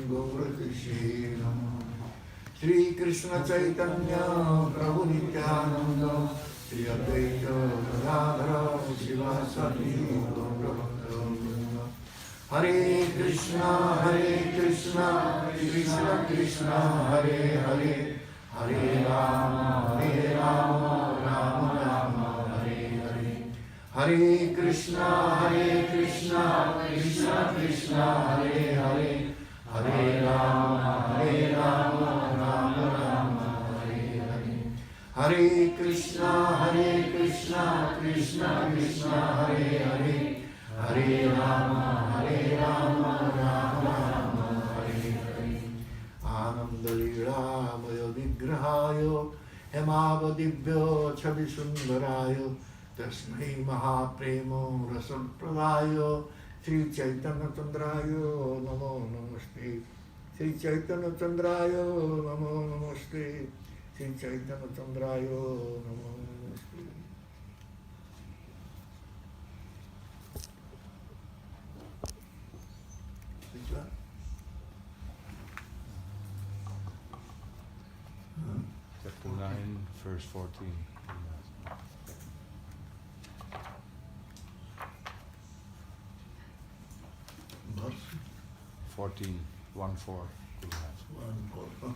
Gaurakrishna Namo. Shri Krishna Chaitanya Prabhu Nityananda Shri Advaita Gadadhara Srivasadi Gaurabhakta. Hare Krishna Krishna Krishna Hare Hare Hare Rama Rama Rama Hare Hare. Hare Krishna Krishna Krishna Hare Hare Hare Rama Rama Rama Hare Hare. Hare Krishna Krishna Krishna Hare Hare Hare Rama Rama Rama Hare Hare. Ananda Leelamaya Vigrahaya Hemavadibhya Chavisundaraya Tasmai Mahapremo Rasapradaya Sri Chaitanya Chandraya Namo Namaste. Sri Chaitanya Chandraya Namo Namaste. Sri Chaitanya Chandraya Namo Namaste. Which one? Chapter 9, verse 14. Verse 14, 1-4. 1-4.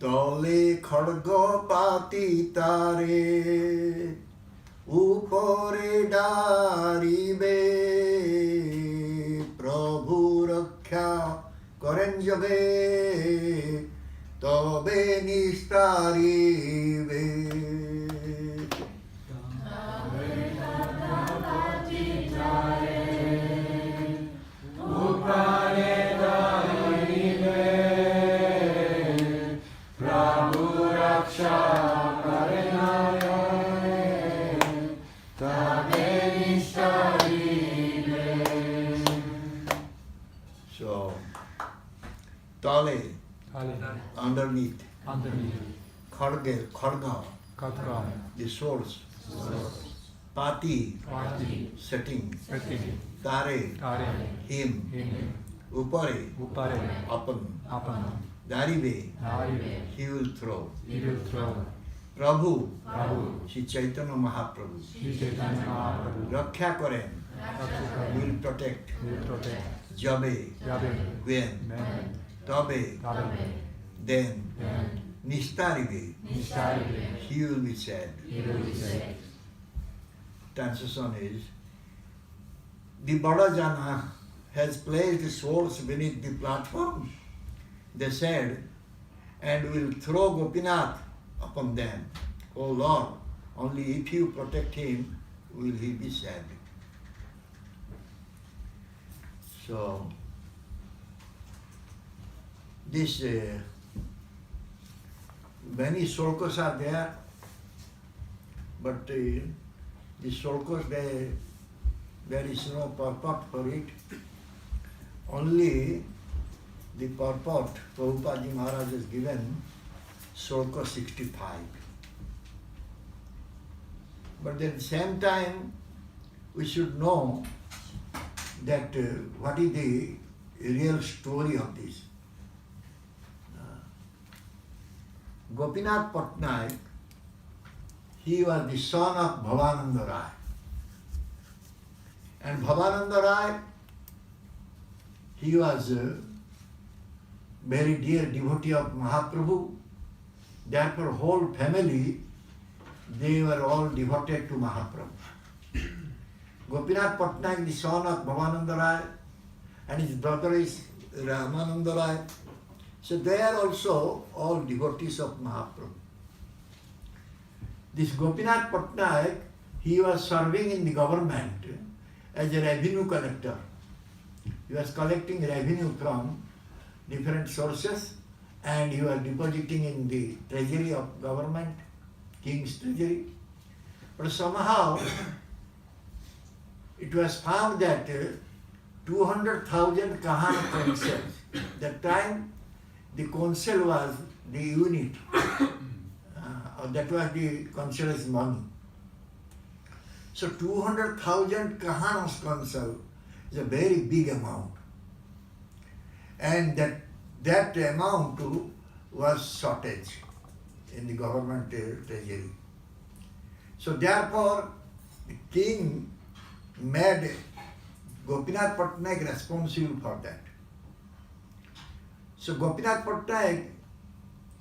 তলে খড়গ পাতি তারে উপরে ডারিবে প্রভু রক্ষা করেন যবে তবে নিস্তারিবে। So, tale, underneath, kharga, the source, pati, setting, tare, him, upare, upon, darive, he will throw. Prabhu, Shri Chaitanya Mahaprabhu, Raksha Karen, will protect. Jabe, when, Tabe, then, Nistarive, he will be sad. Translation is, the Badajana has placed the souls beneath the platform, they said, and will throw Gopinath upon them. Oh Lord, only if you protect him will he be sad. So, this many shlokas are there, but the shlokas, there is no purport for it. Only the purport Prabhupada Maharaj has given, shloka 65. But at the same time, we should know that what is the real story of this. Gopinath Patnaik, he was the son of Bhavananda Rai. And Bhavananda Rai, he was a very dear devotee of Mahaprabhu. Therefore, whole family, they were all devoted to Mahaprabhu. Gopinath Patnaik, the son of Bhavananda Rai, and his brother is Ramananda Rai. So they are also all devotees of Mahaprabhu. This Gopinath Patnaik, he was serving in the government as a revenue collector. He was collecting revenue from different sources and he was depositing in the treasury of government, king's treasury. But somehow it was found that 200,000 Kahana consuls, that time the consul was the unit, that was the consul's money. So 200,000 Kahanas consul is a very big amount. And that amount was shortage in the government treasury. So therefore, the king made Gopinath Patnaik responsible for that. So Gopinath Patnaik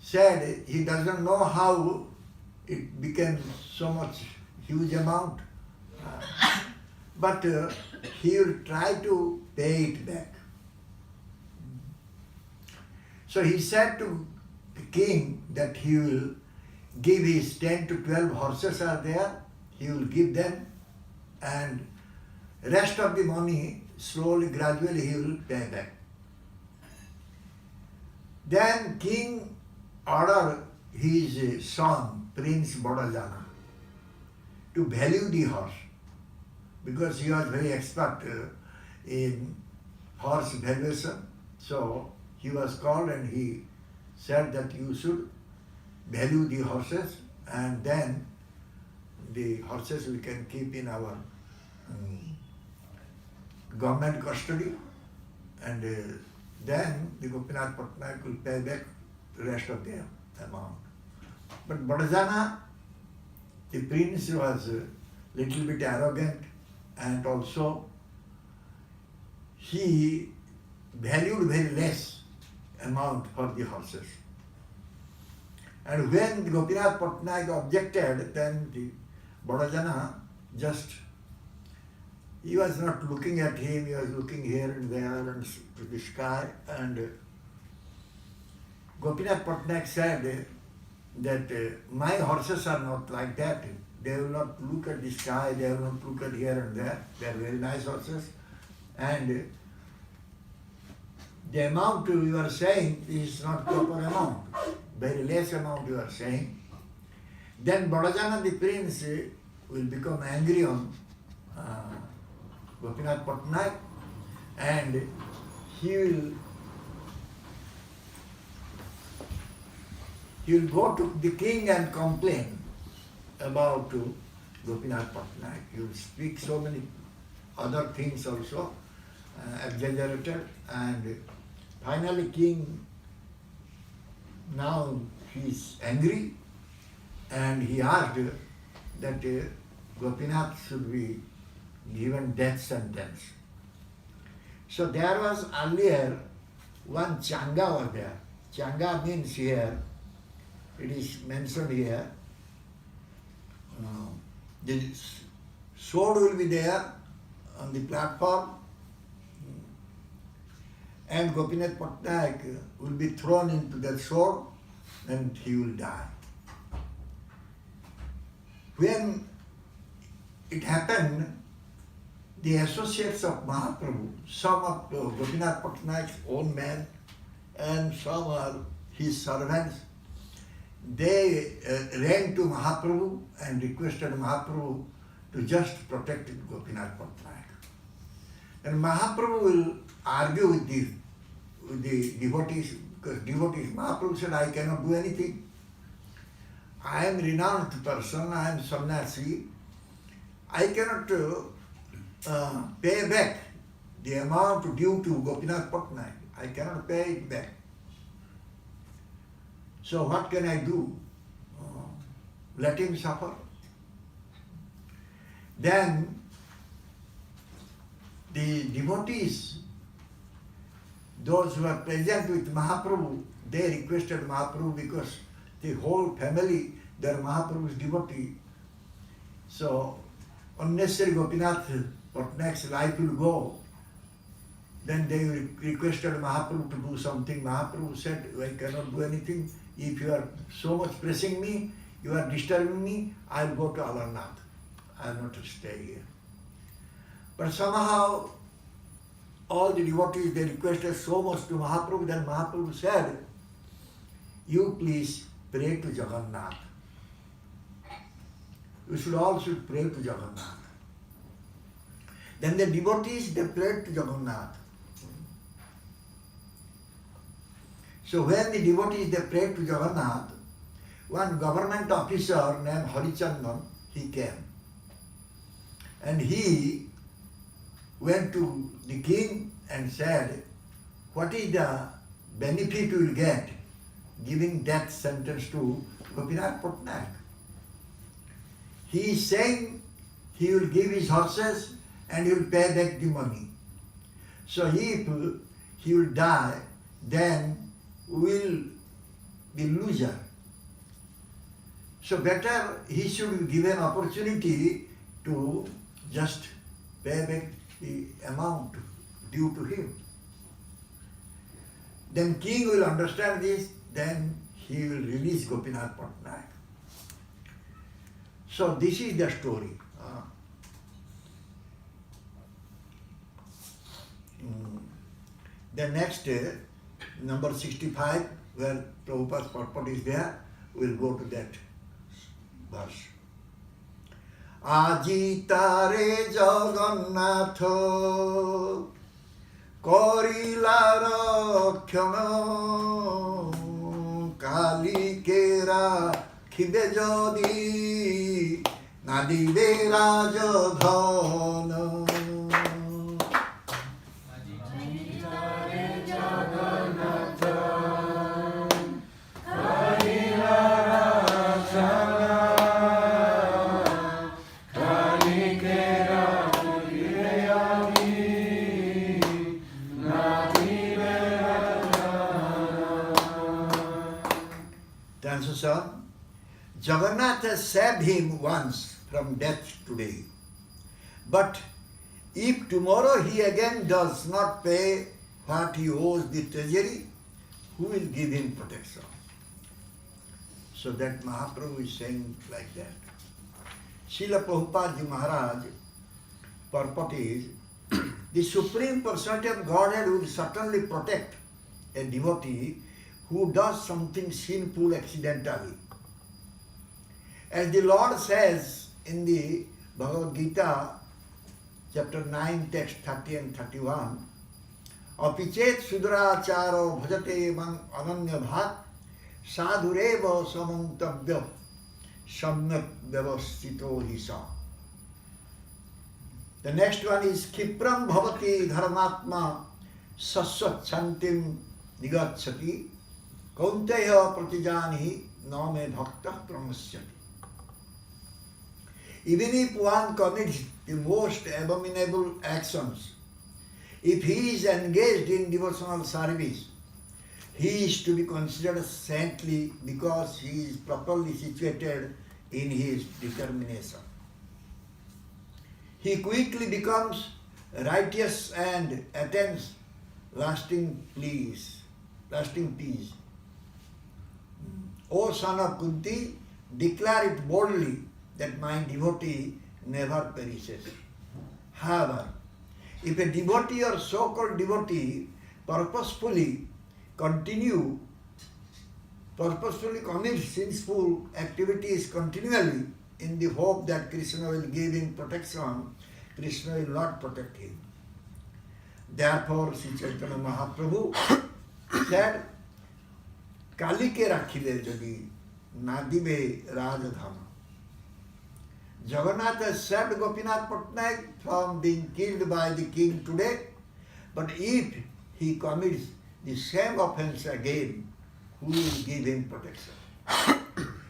said he doesn't know how it became so much huge amount, but he will try to pay it back. So he said to the king that he will give his 10 to 12 horses are there, he will give them, and rest of the money slowly, gradually he will pay back. Then king ordered his son, Prince Bodajana, to value the horse, because he was very expert in horse valuation. So he was called and he said that you should value the horses, and then the horses we can keep in our government custody, and then the Gopinath Patnaik will pay back the rest of the amount. But Bodajana, the prince, was a little bit arrogant, and also he valued very less amount for the horses. And when Gopinath Patnaik objected, then the Bodajana just, he was not looking at him, he was looking here and there and to the sky, and Gopinath Patnaik said that my horses are not like that. They will not look at the sky, they will not look at here and there. They are very nice horses. And the amount you are saying is not proper amount. Very less amount you are saying. Then Bodajana the prince will become angry on Gopinath Patnaik, and he will go to the king and complain about Gopinath Patnaik. He will speak so many other things also, exaggerated, and finally king, now he is angry, and he asked that Gopinath should be given death sentence. So there was earlier one Changa was there. Changa means here, it is mentioned here, the sword will be there on the platform, and Gopinath Patnaik will be thrown into that sword and he will die. When it happened, the associates of Mahaprabhu, some of Gopinath Patnaik's own men and some are his servants, they ran to Mahaprabhu and requested Mahaprabhu to just protect Gopinath Patnaik. And Mahaprabhu will argue with the devotees, because devotees, Mahaprabhu said, I cannot do anything. I am renounced person, I am sannyasi. I cannot pay back the amount due to Gopinath Patnaik. I cannot pay it back. So what can I do? Let him suffer. Then the devotees, those who are present with Mahaprabhu, they requested Mahaprabhu, because the whole family, they are Mahaprabhu's devotee. So unnecessary Gopinath Patnaik's life will go. Then they requested Mahaprabhu to do something. Mahaprabhu said, I cannot do anything. If you are so much pressing me, you are disturbing me, I will go to Amarnath. I will not stay here. But somehow, all the devotees, they requested so much to Mahaprabhu, then Mahaprabhu said, you please pray to Jagannath. You should all pray to Jagannath. Then the devotees, they prayed to Jagannath. So when the devotees, they prayed to Jagannath, one government officer named Harichandan, he came. And he went to the king and said, what is the benefit you will get giving death sentence to Gopinath Patnaik? He is saying he will give his horses and he will pay back the money. So if he will die, then we will be loser. So better he should give an opportunity to just pay back the amount due to him. Then king will understand this, then he will release Gopinath Patnaik. So this is the story. The next number 65, where Prabhupada's purport is there, we'll go to that verse. Aji tare Jagannath korila rakhyana kali kera khibe jodi nadibe rajadhana. Jagannath has saved him once from death today. But if tomorrow he again does not pay what he owes the treasury, who will give him protection? So that Mahaprabhu is saying like that. Srila Prabhupada Ji Maharaj purport is, the Supreme Personality of Godhead will certainly protect a devotee who does something sinful accidentally. As the Lord says in the Bhagavad Gita, chapter 9, text 30 and 31, Apichet sudracharo bhajate man ananya bhat sadhureva samantavya samyak vyavastito hisa. The next one is Kipram bhavati dharmatma saswat chantim nigacchati kaunteya pratijani name bhakta pramasyati. Even if one commits the most abominable actions, if he is engaged in devotional service, he is to be considered saintly because he is properly situated in his determination. He quickly becomes righteous and attains lasting peace. O son of Kunti, declare it boldly that my devotee never perishes. However, if a devotee or so-called devotee purposefully commits sinful activities continually in the hope that Krishna will give him protection, Krishna will not protect him. Therefore, Sri Chaitanya Mahaprabhu said, Kalike rakhile jadi nadibe rajadhana. Jagannath has saved Gopinath Patnaik from being killed by the king today, but if he commits the same offense again, who will give him protection?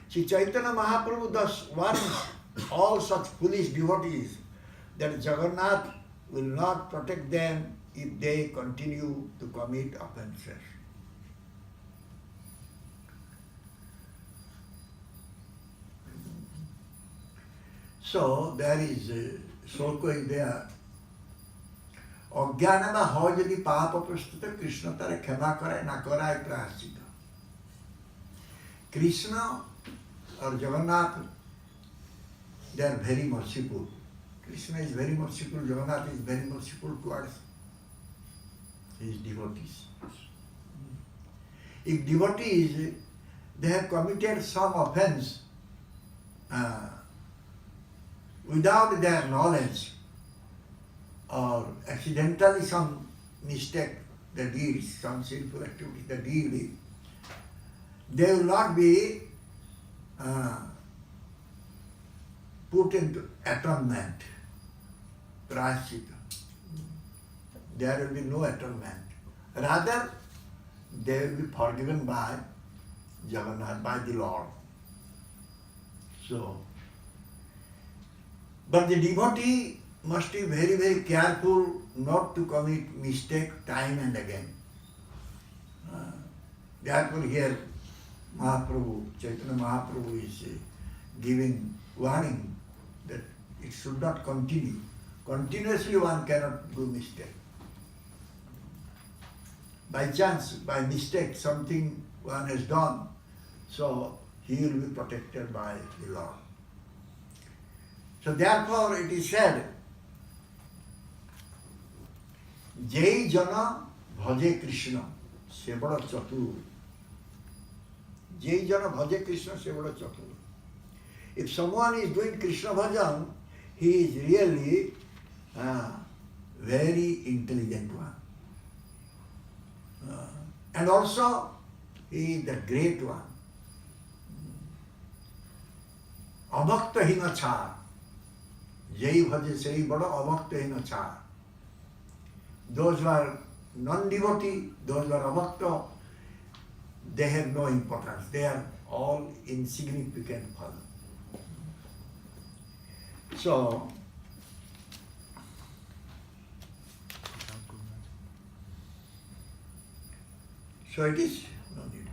Sri Chaitanya Mahaprabhu thus warns all such foolish devotees that Jagannath will not protect them if they continue to commit offenses. So there is Shloka is there. অজ্ঞানে বা হয় যদি পাপ প্রস্তুত কৃষ্ণ তারা ক্ষমা করে না করায় প্রায়শ্চিত। Krishna or Jagannath, they are very merciful. Krishna is very merciful, Jagannath is very merciful towards his devotees. If devotees, they have committed some offense without their knowledge or accidentally some mistake they did, some sinful activity they did, they will not be put into atonement, prashchita. There will be no atonement. Rather, they will be forgiven by Jagannath, by the Lord. So, but the devotee must be very, very careful not to commit mistake time and again. Therefore here Mahaprabhu, Chaitanya Mahaprabhu is giving warning that it should not continue. Continuously one cannot do mistake. By chance, by mistake, something one has done, so he will be protected by the Lord. So therefore it is said, Jai Jana Bhaje Krishna, se bada chatur. Jai Jana Bhaje Krishna, se bada chatur. If someone is doing Krishna bhajan, he is really very intelligent one. And also, he is the great one. Abhakta hina char. Jai bhaje sei bada abhakta hina char. Those who are non-devotee, those who are abhakta, they have no importance. They are all insignificant phala. So it is no need.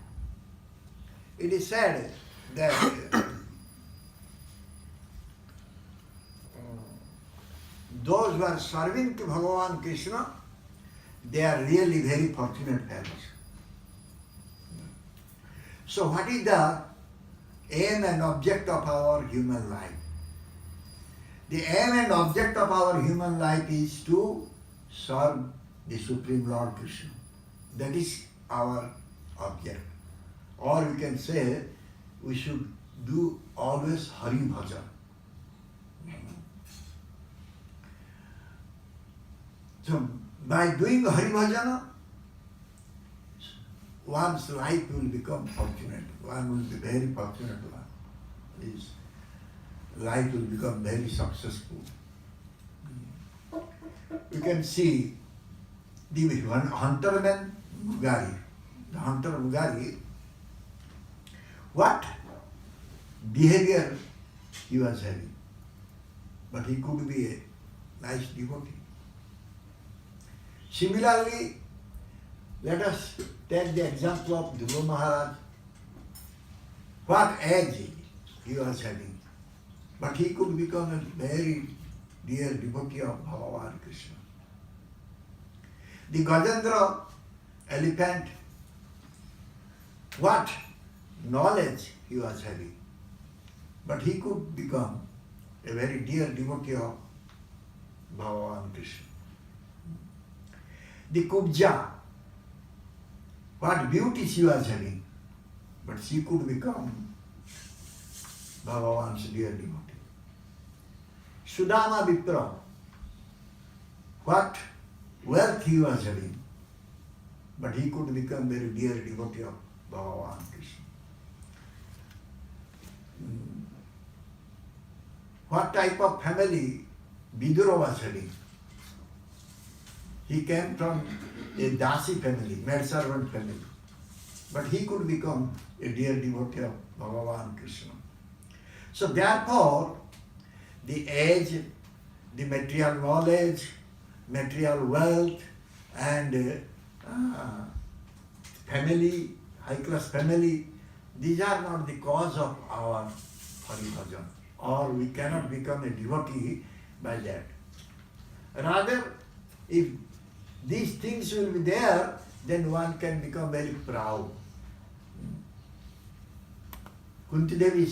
It is said that those who are serving to Bhagavan Krishna, they are really very fortunate fellows. So what is the aim and object of our human life? The aim and object of our human life is to serve the Supreme Lord Krishna. That is our object. Or we can say we should do always Hari Bhajan. So by doing Hari Bhajana, one's life will become fortunate. One will be very fortunate one. His life will become very successful. You can see the hunterman Mugari. The hunter Mugari, what behavior he was having. But he could be a nice devotee. Similarly, let us take the example of Dhruva Maharaj. What age he was having. But he could become a very dear devotee of Bhagavan Krishna. The Gajendra elephant, what knowledge he was having. But he could become a very dear devotee of Bhagavan Krishna. The Kubja, what beauty she was having, but she could become Bhagavan's dear devotee. Sudama Vipra, what wealth he was having, but he could become very dear devotee of Bhagavan Krishna. What type of family Vidura was having? He came from a Dasi family, maidservant family, but he could become a dear devotee of Bhagavan Krishna. So therefore, the age, the material knowledge, material wealth, and family, high-class family, these are not the cause of our Hari Bhajan, or we cannot become a devotee by that. Rather, if these things will be there, then one can become very proud. Kunti Devi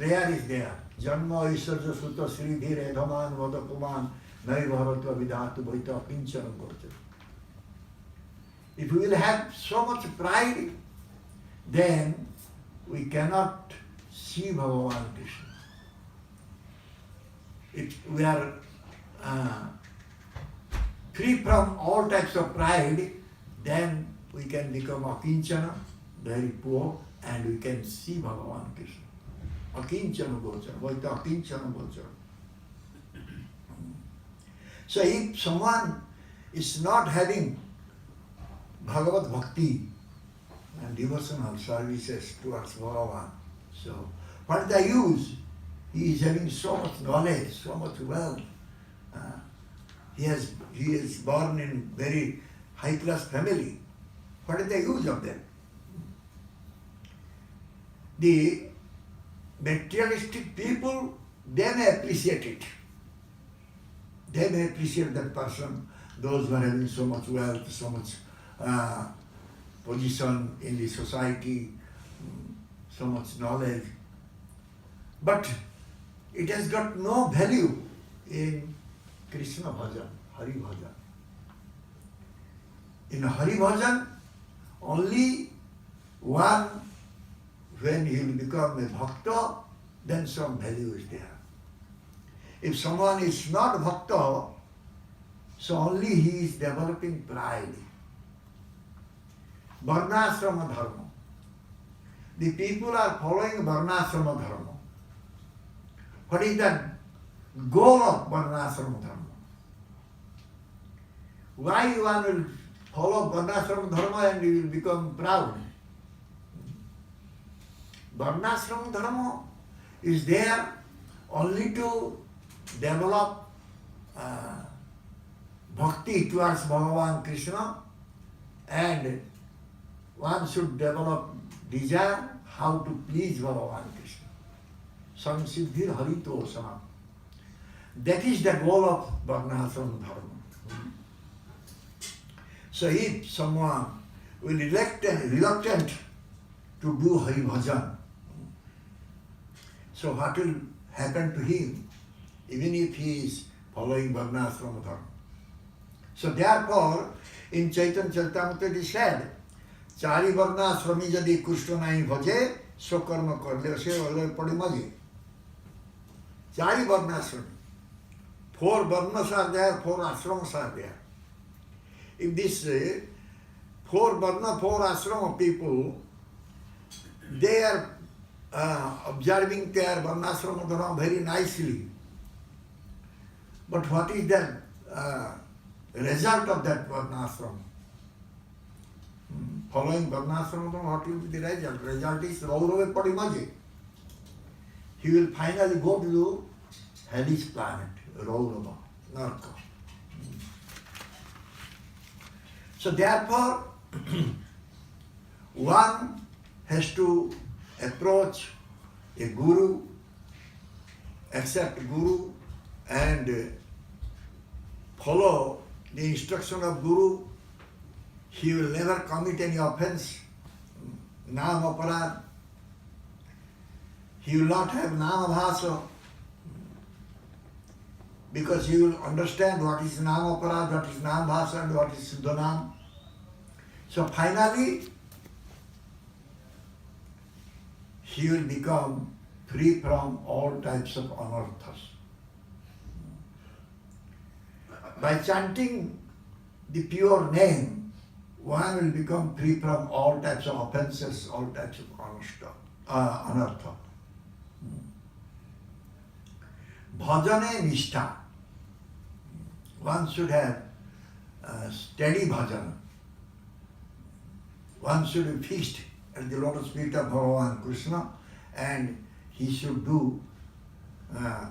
prayer is there. Janma Aishwarya Sutta Sridhi Redhaman Vadapuman Nai Bharatva Vidhatu Vaita Pinchanam Gocha. If we will have so much pride, then we cannot see Bhagavan Krishna. If we are free from all types of pride, then we can become akinchana, very poor, and we can see Bhagavan Krishna. Akinchana gochara, vaita akinchana gochara. So if someone is not having Bhagavad Bhakti and devotional services towards Bhagavan, so what is the use? He is having so much knowledge, so much wealth. He is born in very high class family. What is the use of that? The materialistic people, they may appreciate it. They may appreciate that person, those who are having so much wealth, so much position in the society, so much knowledge. But it has got no value in Krishna Bhajan, Hari Bhajan. In Hari Bhajan, only one, when he will become a bhakta, then some value is there. If someone is not bhakta, so only he is developing pride. Varnasrama dharma. The people are following Varnasrama dharma. What is the goal of Varnasrama dharma? Why one will follow Varnasrama dharma and he will become proud? Varnasrama dharma is there only to develop bhakti towards Bhagavan Krishna, and one should develop desire how to please Bhagavan Krishna. Samsiddhir harito sama. That is the goal of Varnasrama dharma. So if someone will reluctant to do Hari Bhajan, so what will happen to him, even if he is following Varnasrama dharma? So therefore, in Chaitanya Charitamrita it is said, Chari Varnasrami jadi Krishna nahi bhaje, so karma karle se olay padi maje. Chari Varnasrami. 4 Varnas are there, 4 ashramas are there. If this 4 Varna, 4 ashrama people, they are observing their Varnasrama dharma very nicely. But what is the result of that Varnasrama? Following Varnasrama dharma, what will be the result? Result is Raurave Padimaje. He will finally go to the Hades planet, Raurava, Narka. So therefore, one has to approach a guru, accept guru, and follow the instruction of guru. He will never commit any offense, nama aparad. He will not have nama bhasa, because he will understand what is nama aparad, what is nama bhasa, and what is suddhanam. So finally, he will become free from all types of anarthas. By chanting the pure name, one will become free from all types of offenses, all types of anartha. Bhajane nishtha. One should have steady bhajana. One should be fixed at the lotus feet of Bhagavan Krishna, and he should do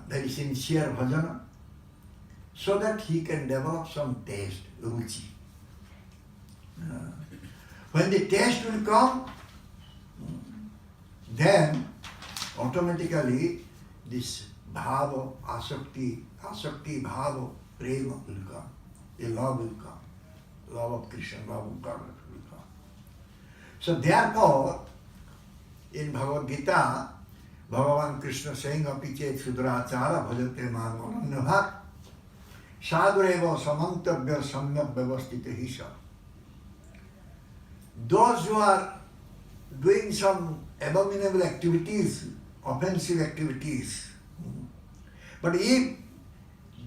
very sincere bhajana, so that he can develop some taste, ruchi. When the taste will come, then automatically this bhava, asakti bhava, prema will come. The love will come. Love of Krishna, love of God will come. So therefore, in Bhagavad Gita, Bhagavan Krishna saying, Apiche Sudrachara bhajate man ananyabhat sadhureva samantavya samyak vyavastita hisha. Those who are doing some abominable activities, offensive activities, but if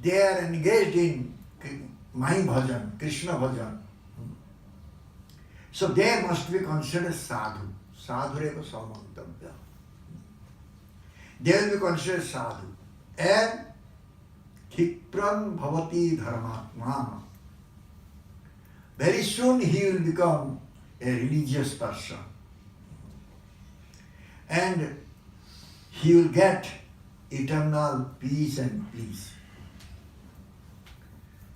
they are engaged in my bhajan, Krishna bhajan, so they must be considered sadhu. Sadhureva samantavya. They will be considered sadhu. And khipram bhavati dharmatma. Very soon he will become a religious person. And he will get eternal peace and bliss.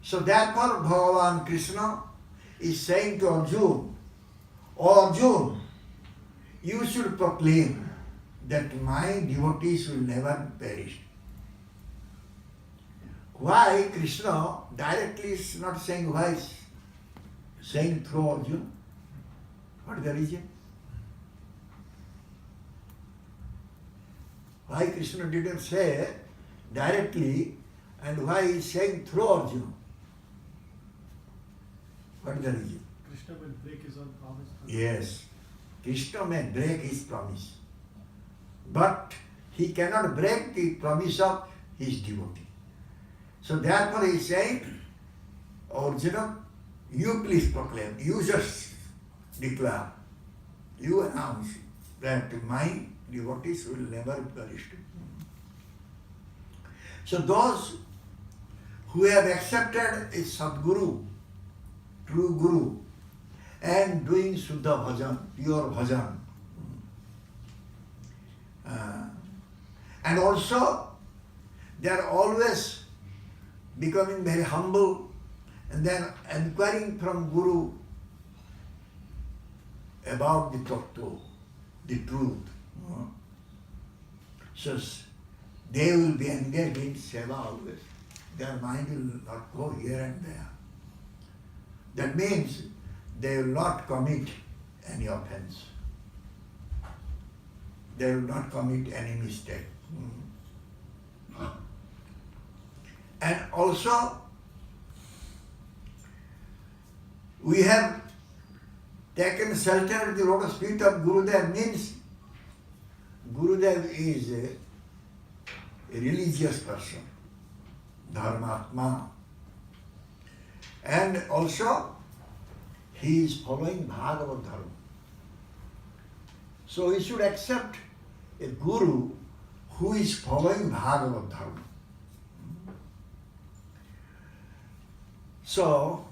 So therefore Bhagavan Krishna is saying to Arjuna, "O Arjuna, you should proclaim that my devotees will never perish." Why Krishna directly is not saying, why is saying through Arjuna? What is the reason? Why Krishna didn't say directly, and why he is saying through Arjuna? What is the reason? Krishna will break his own promise. Yes, Krishna may break his promise, but he cannot break the promise of his devotee. So therefore he is saying, Arjuna, you please proclaim, you just declare, you announce that my devotees will never perish. So those who have accepted a Sadguru, true Guru, and doing Shuddha Bhajan, pure Bhajan, and also they are always becoming very humble and then inquiring from Guru about the Tattva, the truth. So they will be engaged in seva always. Their mind will not go here and there. That means they will not commit any offense. They will not commit any mistake. And also, we have taken shelter at the lotus feet of Gurudev. Means Gurudev is a religious person, Dharmatma. And also, he is following Bhagavad Dharma. So we should accept a Guru who is following Bhagavad Dharma. So,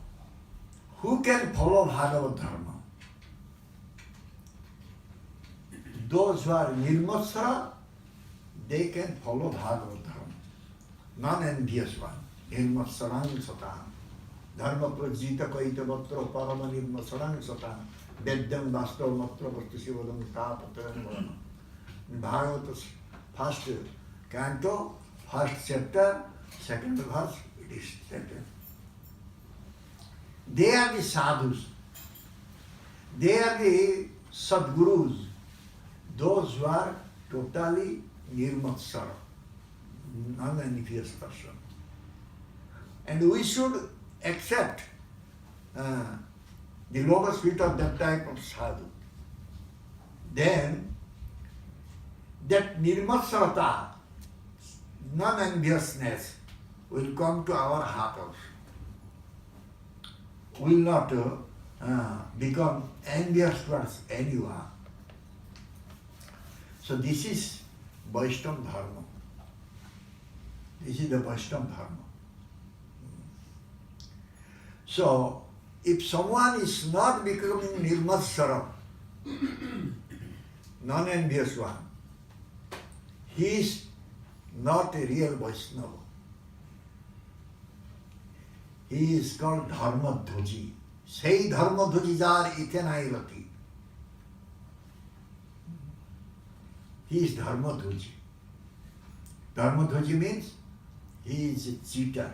who can follow Bhagavad Dharma? Those who are nirmatsara, they can follow Bhagavad Dharma. Non-envious one. Nirmatsarang satam. Dharma prajita kaita vatra parama nirmatsarang satam. Vedyam vastav matra vastu sivadam tapatayam varana. In Bhagavatas first canto, first chapter, second verse, it is stated. They are the sadhus. They are the sadgurus. Those who are totally nirmatsara, non-envious person. And we should accept the lotus feet of that type of sadhu. Then that nirmatsarata, non-enviousness, will come to our heart also. Will not become envious towards anyone. So this is Vaishnava Dharma. This is the Vaishnava Dharma. So, if someone is not becoming nirmatsara, non-envious one, he is not a real Vaishnava. He is called Dharma Dhuji. Sei Dharma Dhuji jar itenai rati. He is Dharma Dhuji. Dharma Dhuji means he is a cheater.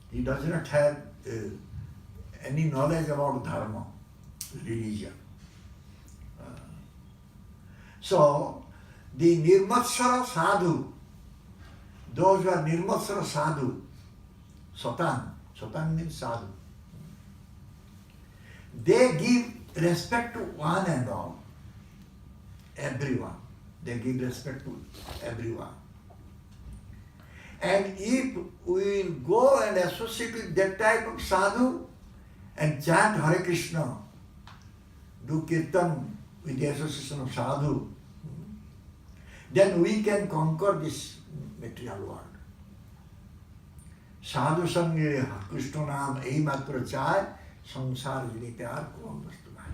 He does not have any knowledge about Dharma, religion. So, The Nirmatsara sadhu, those who are Nirmatsara sadhu, Satan means sadhu, they give respect to one and all, everyone. They give respect to everyone. And if we will go and associate with that type of sadhu and chant Hare Krishna, do kirtan with the association of sadhu, then we can conquer this material world. Sadhu sange Krishna naam ei matra chai samsar jinite ar kom vastu nahi.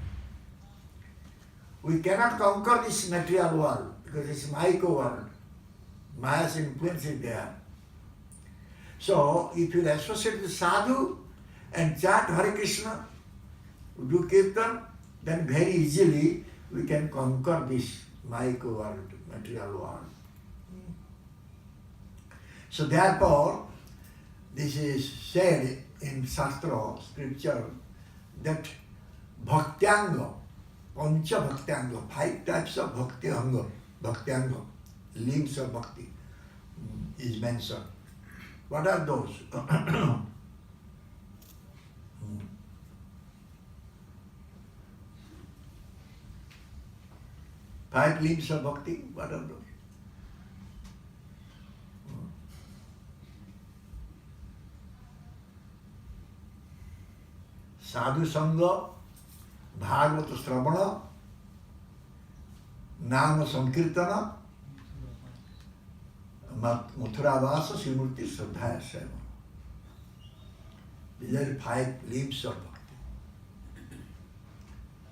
We cannot conquer this material world because it's Maya world. Maya's influence is there. So, if you associate with sadhu and chant Hare Krishna, do kirtan, then very easily we can conquer this Maya world, material world. So therefore, this is said in Shastra, scripture, that Bhaktyanga, Pancha Bhaktyanga, 5 types of Bhaktyanga, limbs of Bhakti is mentioned. What are those? 5 limbs of Bhakti, what are those? Sadhu Sangha, Bhagavata Sravana, Nama Sankirtana, Mathura Vasa, Srimurti Shraddhaya Seva. These are 5 limbs of Bhakti.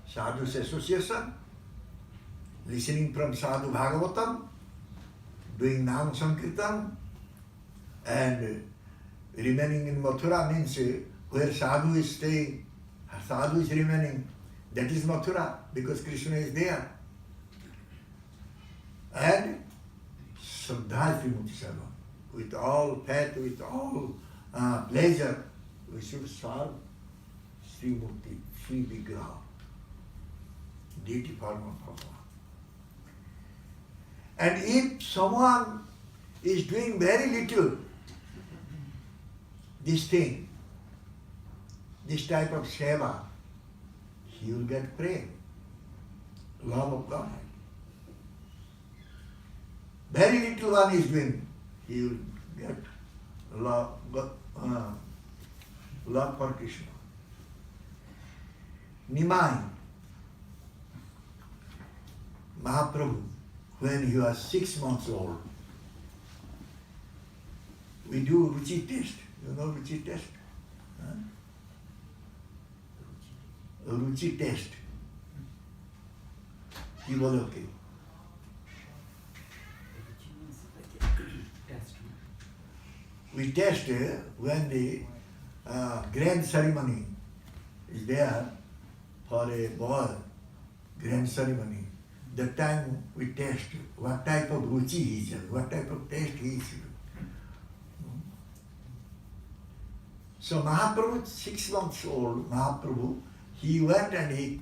Sadhu's association, listening from Sadhu Bhagavatam, doing Nama Sankirtan, and remaining in Mathura means where Sadhu is staying, Sadhu is remaining. That is Mathura because Krishna is there. And Shraddha Srimurti Seva. With all faith, with all pleasure, we should serve Srimurti, Sri Vigraha, deity form of Bhagavan. And if someone is doing very little, this thing, this type of seva, he will get prema, love of God. Very little one is doing, he will get love for Krishna. Nimai, Mahaprabhu, when he was 6 months old, we do Ruchi test. You know Ruchi test? Huh? Ruchi test. He was okay. We test when the grand ceremony is there for a boy, grand ceremony. That time we test what type of ruchi he is, what type of taste he is. So Mahaprabhu, 6 months old, Mahaprabhu, he went and he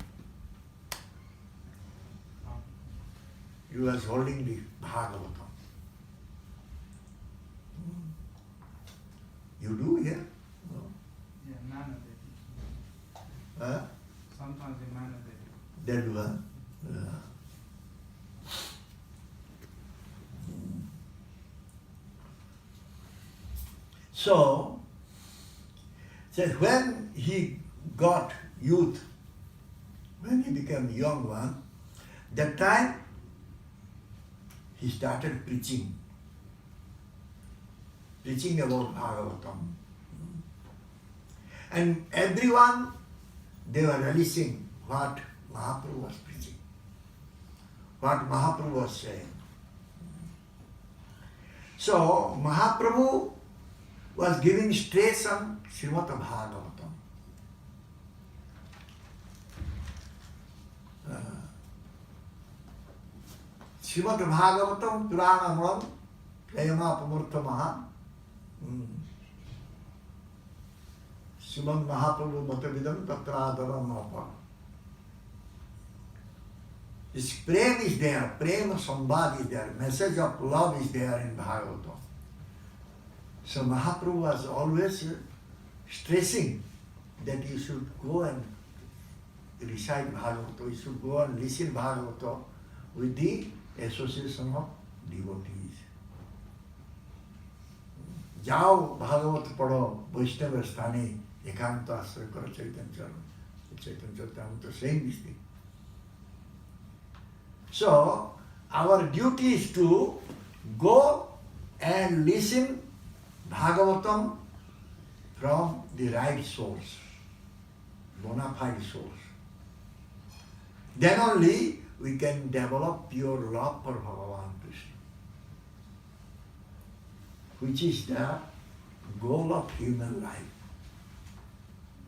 was holding the Bhagavatam. You do here? No? Yeah, manner they teach. Huh? Sometimes in manner they do. That one? So when he got youth, when he became young one, that time he started preaching about Bhagavatam. And everyone, they were relising what Mahaprabhu was preaching, what Mahaprabhu was saying. So Mahaprabhu was giving stress on Srimad Bhagavatam. Srimad Bhagavatam Puranamulam Prema Pamurtamaha. Srimad Mahaprabhu Matavidam Tatradaram Mapa. This prem is there, prem sambad is there, message of love is there in Bhagavatam. So Mahaprabhu was always stressing that you should go and recite Bhagavatam, you should go and listen Bhagavatam with the association of devotees. जाओ भागवत पढ़ो वैष्णव स्थाने एकांत आश्रय करो चैतन्य चरण तो same is thing. So our duty is to go and listen Bhagavatam from the right source, bona fide source. Then only we can develop pure love for Bhagavan Krishna, which is the goal of human life.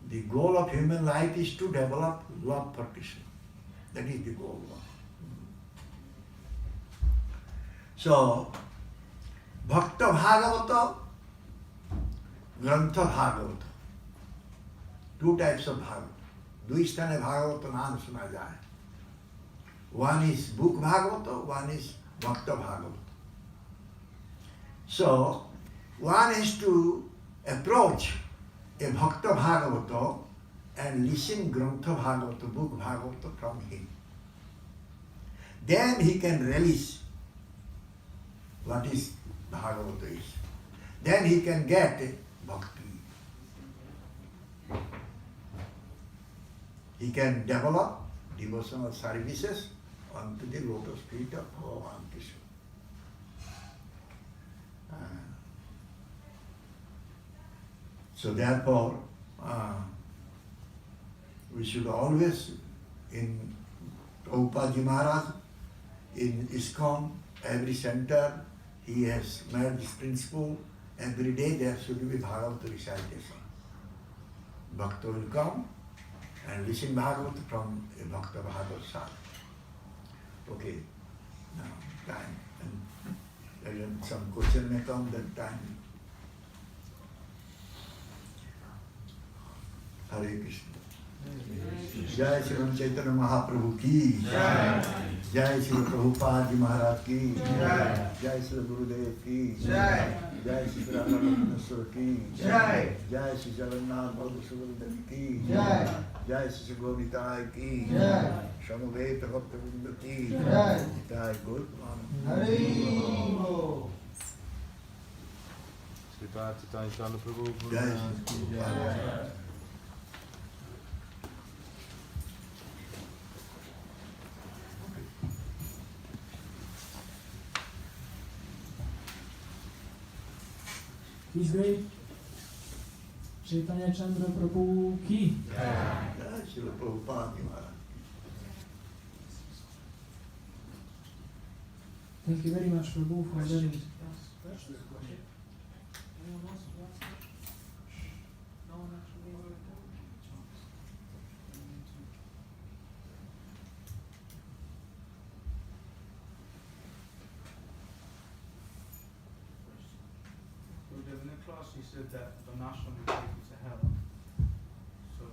The goal of human life is to develop love for Krishna. That is the goal. So, Bhakta Bhagavata, Grantha Bhagavata. Two types of Bhagavata. दो स्थाने भागवत नाम सुना जाए. One is book Bhagavata, one is Bhakta Bhagavata. So, one has to approach a Bhakta Bhagavata and listen Grantha Bhagavata, book Bhagavata from him. Then he can relish what is Bhagavata is. Then he can get bhakti. He can develop devotional services onto the lotus feet of Bhagavan Krishna. So therefore, we should always, in Prabhupada Maharaj, in ISKCON, every center, he has made this principle. Every day there should be Bhagavata recitation. Bhakta will come and listen Bhagavata from a Bhakta Bhagavata side. Okay, now time. And again, some question may come that time. Hare Krishna. जय श्री राम चैतन्य महाप्रभु की जय श्री प्रभुपाद जी महाराज की जय श्री गुरुदेव की जय श्री रामेश्वर की जय श्री जगन्नाथ बलदेव सुभद्रा की जय श्री गोविताय की समवेत भक्तवृंद की जय Gautam Sripad, Chaitanya, Chandra Prabhu. जय His great Chaitanya Chandra Prabhu ki. जय श्री प्रभुपाद जी महाराज. Thank you very much, Prabhu, for letting. In the class he said that Vanashram will take you to hell. So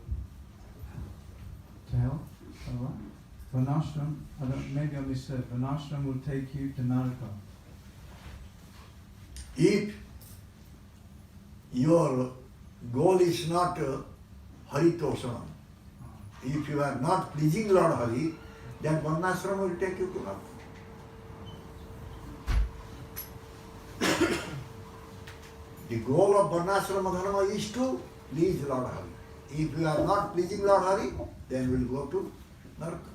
To hell? What? Vanashram, maybe I missaid, Vanashram will take you to Naraka. If your goal is not Haritosana, if you are not pleasing Lord Hari, then Varnashram will take you to Naraka. The goal of Varnashrama Dharma is to please Lord Hari. If you are not pleasing Lord Hari, then we will go to Naraka.